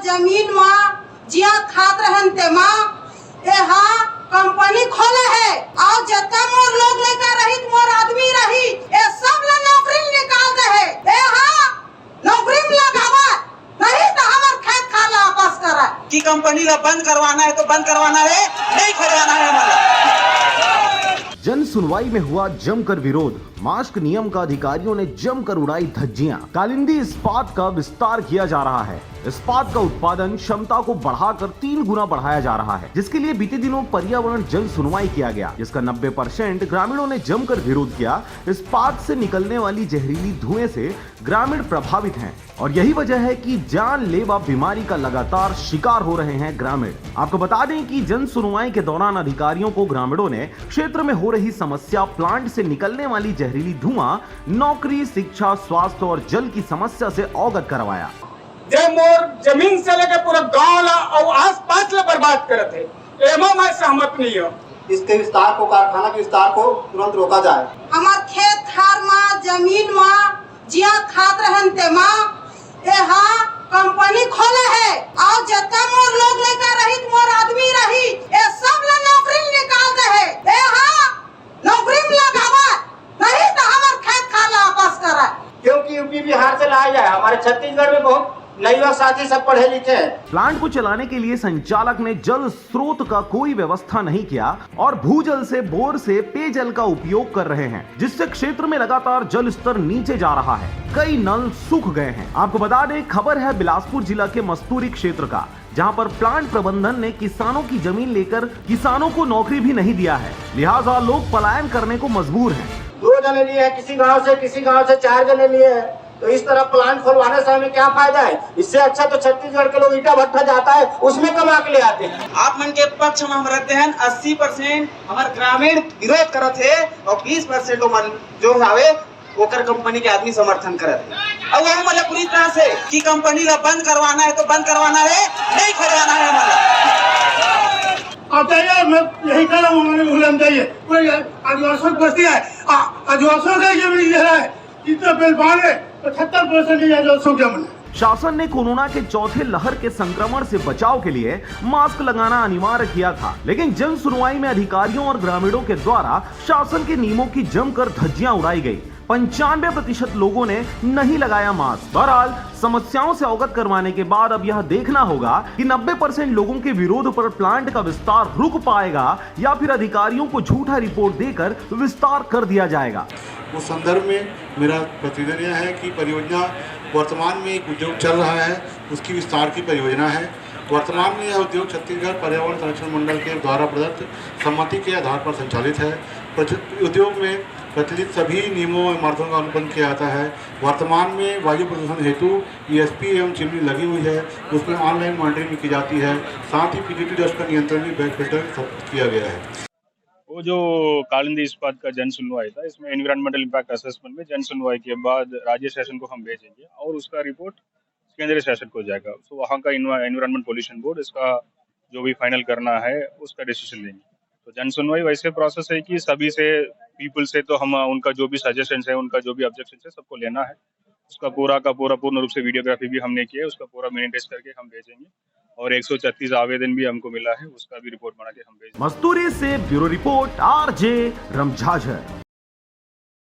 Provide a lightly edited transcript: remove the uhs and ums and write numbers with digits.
जमीन माँ जिया खात रहन ते माँ यहाँ कंपनी खोले है और जितना मोर लोग लेकर रही मोर आदमी रही ये सब ला नौकरी निकाल दे है यहाँ नौकरी में लगावा नहीं तो हमार खेत खाना वापस करा कि कंपनी ला बंद करवाना है तो बंद करवाना है, नहीं करवाना है हमारा। जन सुनवाई में हुआ जमकर विरोध, मास्क नियम का अधिकारियों ने जमकर उड़ाई धज्जियां। कालिंदी इस्पात का विस्तार किया जा रहा है। इस्पात का उत्पादन क्षमता को बढ़ाकर 3 गुना बढ़ाया जा रहा है, जिसके लिए बीते दिनों पर्यावरण जन सुनवाई किया गया, जिसका 90% ग्रामीणों ने जमकर विरोध किया। इस्पात से निकलने वाली जहरीली धुएं से ग्रामीण प्रभावित हैं और यही वजह है कि जानलेवा बीमारी का लगातार शिकार हो रहे हैं ग्रामीण। आपको बता दें कि जन सुनवाई के दौरान अधिकारियों को ग्रामीणों ने क्षेत्र में हो रही समस्या, प्लांट से निकलने वाली जहरीली धुआं, नौकरी, शिक्षा, स्वास्थ्य और जल की समस्या से अवगत करवाया। जे मोर जमीन से लेकर पूरा गांव ला और आस-पास ला बर्बाद करत है, एमा मैं सहमत नहीं हूँ। इसके विस्तार को, कारखाना के विस्तार को तुरंत रोका जाए। हमार खेत खार माँ जमीन माँ जिया खात रहन ते माँ यहाँ कंपनी खोले है और जितना मोर लोग लेकर रही मोर आदमी रही ये सब ला नौकरी निकाल दे है यहाँ नौकरी में लगावा नहीं तो हमार खेत खाना वापस करा क्योंकि यूपी बिहार से लाया जाए, हमारे छत्तीसगढ़ में बहुत नए साथी सब पढ़े लिखे हैं। प्लांट को चलाने के लिए संचालक ने जल स्रोत का कोई व्यवस्था नहीं किया और भूजल से, बोर से पेयजल का उपयोग कर रहे हैं, जिससे क्षेत्र में लगातार जल स्तर नीचे जा रहा है। कई नल सूख गए हैं। आपको बता दें, खबर है बिलासपुर जिला के मस्तूरी क्षेत्र का, जहां पर प्लांट प्रबंधन ने किसानों की जमीन लेकर किसानों को नौकरी भी नहीं दिया है, लिहाजा लोग पलायन करने को मजबूर हैं। 2 जने लिए हैं, किसी गांव से 4 जने लिए हैं, तो इस तरह प्लांट खुलवाने से हमें क्या फायदा है? इससे अच्छा तो छत्तीसगढ़ के लोग ईटा भट्टा जाता है उसमें कमा के ले आते हैं। आप मन के पक्ष में हम रहते हैं। 80% हमारे ग्रामीण विरोध करत है और 20% मन जो हवे ओकर कंपनी के आदमी समर्थन करत है। और वो मतलब पूरी तरह से कि कंपनी ला बंद करवाना है तो बंद करवाना है, नहीं करवाना है हमारा। अब चाहिए मैं यही कह रहा हूँ, मैंने भूलन चाहिए कोई आदिवासियों की बस्ती है, आदिवासियों का जमीन है, जितना बिल बांधे 75% शासन ने कोरोना के चौथे लहर के संक्रमण से बचाव के लिए मास्क लगाना अनिवार्य किया था, लेकिन जन सुनवाई में अधिकारियों और ग्रामीणों के द्वारा शासन के नियमों की जमकर धज्जियां उड़ाई गई। 95% लोगों ने नहीं लगाया मास्क। बहरहाल समस्याओं से अवगत करवाने के बाद अब यह देखना होगा कि 90% लोगों के विरोध पर प्लांट का विस्तार रुक पाएगा या फिर अधिकारियों को झूठा रिपोर्ट देकर विस्तार कर दिया जाएगा। उस संदर्भ में मेरा प्रतिवेदन यह है कि परियोजना वर्तमान में एक उद्योग चल रहा है, उसकी विस्तार की परियोजना है। वर्तमान में यह उद्योग छत्तीसगढ़ पर्यावरण संरक्षण मंडल के द्वारा प्रदत्त सहमति के आधार पर संचालित है। उद्योग में प्रचलित सभी नियमों और इमारतों का अनुपालन किया जाता है। वर्तमान में वायु प्रदूषण हेतु ESP एवं चिमनी लगी हुई है, उसमें ऑनलाइन मॉनिटरिंग भी की जाती है। साथ ही PDT डस्ट का नियंत्रण भी बैक फिल्टर किया गया है। वो जो कालिंदी इस्पात का जन सुनवाई था, इसमें एनवायरमेंटल इम्पैक्ट असेसमेंट में जन सुनवाई के बाद राज्य शासन को हम भेजेंगे और उसका रिपोर्ट केंद्रीय शासन को जाएगा। तो वहाँ का एनवायरमेंट पॉल्यूशन बोर्ड इसका जो भी फाइनल करना है उसका डिसीजन लेंगे। तो जन सुनवाई वैसे प्रोसेस है कि सभी से, पीपल से, तो हम उनका जो भी सजेशन है, उनका जो भी ऑब्जेक्शन है, सबको लेना है। उसका पूर्ण रूप से वीडियोग्राफी भी हमने किया है, उसका पूरा मिनी टेस्ट करके हम भेजेंगे और 136 आवेदन भी हमको मिला है, उसका भी रिपोर्ट बना के हम भेजेंगे। मस्तूरी से ब्यूरो रिपोर्ट RJ रमझाझर।